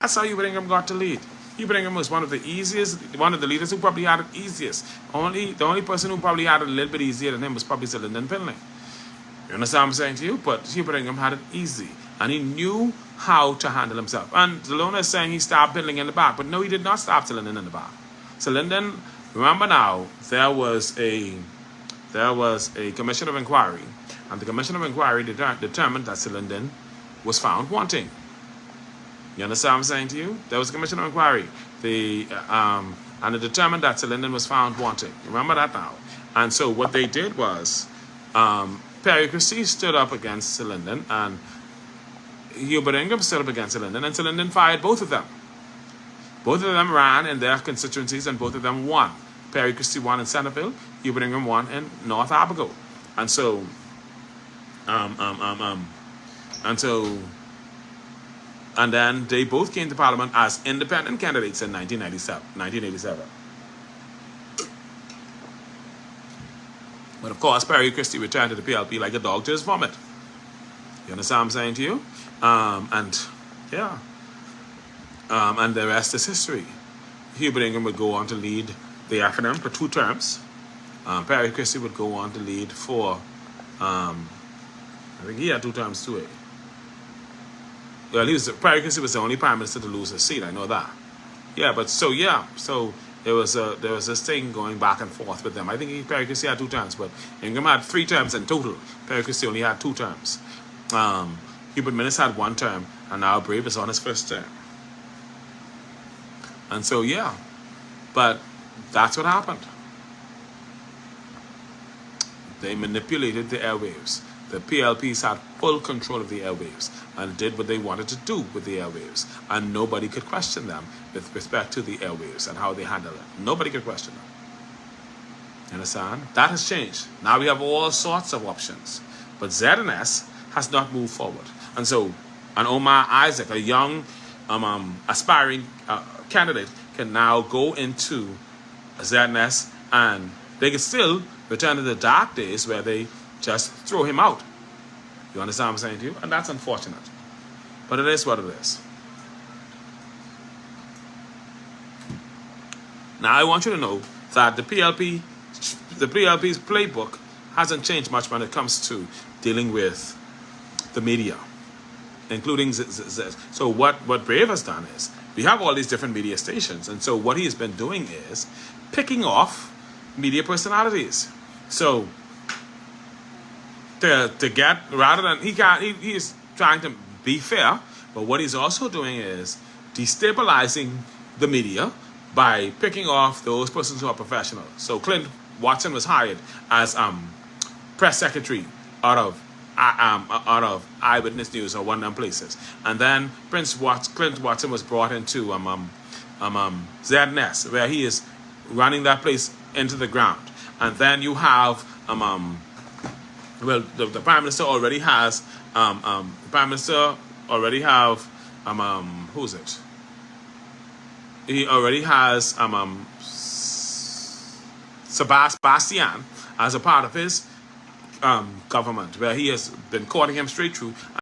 That's how Hubert Ingram got to lead. Hubert Ingram was one of the leaders who probably had it easiest. The only person who probably had it a little bit easier than him was probably Sir Lyndon Finlay. You understand what I'm saying to you? But Hubert Ingram had it easy. And he knew how to handle himself. And Zelona is saying he stabbed Lyndon in the back. But no, he did not stab Sir Lyndon in the back. So Lyndon, remember now, there was a commission of inquiry. And the commission of inquiry determined that Sir Lyndon was found wanting. You understand what I'm saying to you? There was a commission of inquiry. And it determined that Sir Lyndon was found wanting. Remember that now. And so what they did was, Perry Christie stood up against Sir Lyndon, and Hubert Ingram stood up against Sir Lyndon, and Sir Lyndon fired both of them. Both of them ran in their constituencies, and both of them won. Perry Christie won in Centerville, Hubert Ingram won in North Abago. And so, and then they both came to Parliament as independent candidates in 1987. But of course, Perry Christie returned to the PLP like a dog to his vomit. You understand what I'm saying to you? And the rest is history. Hubert Ingram would go on to lead the FNM for 2 terms. Perry Christie would go on to lead for, I think he had 2 terms too. Well, Perry Christie was the only prime minister to lose his seat. I know that. Yeah, but so there was this thing going back and forth with them. I think Perry Christie had 2 terms, but Ingram had 3 terms in total. Perry Christie only had 2 terms. Hubert Minnis had 1 term, and now Brave is on his 1st term. And so but that's what happened. They manipulated the airwaves. The PLPs had full control of the airwaves and did what they wanted to do with the airwaves. And nobody could question them with respect to the airwaves and how they handle it. Nobody could question them. You understand? That has changed. Now we have all sorts of options. But ZNS has not moved forward. And so, Omar Isaac, a young aspiring candidate, can now go into ZNS, and they can still return to the dark days where they just throw him out. You understand what I'm saying to you? And that's unfortunate. But it is what it is. Now I want you to know that the PLP's playbook hasn't changed much when it comes to dealing with the media, including so what Brave has done is, we have all these different media stations, and so what he has been doing is picking off media personalities. So to get, rather than he is trying to be fair, but what he's also doing is destabilizing the media by picking off those persons who are professional. So Clint Watson was hired as press secretary out of Eyewitness News, or one of them places, and then Clint Watson was brought into ZNS, where he is running that place into the ground. And then you have the Prime Minister already has who's it? He already has Sebastian as a part of his government, where he has been courting him straight through.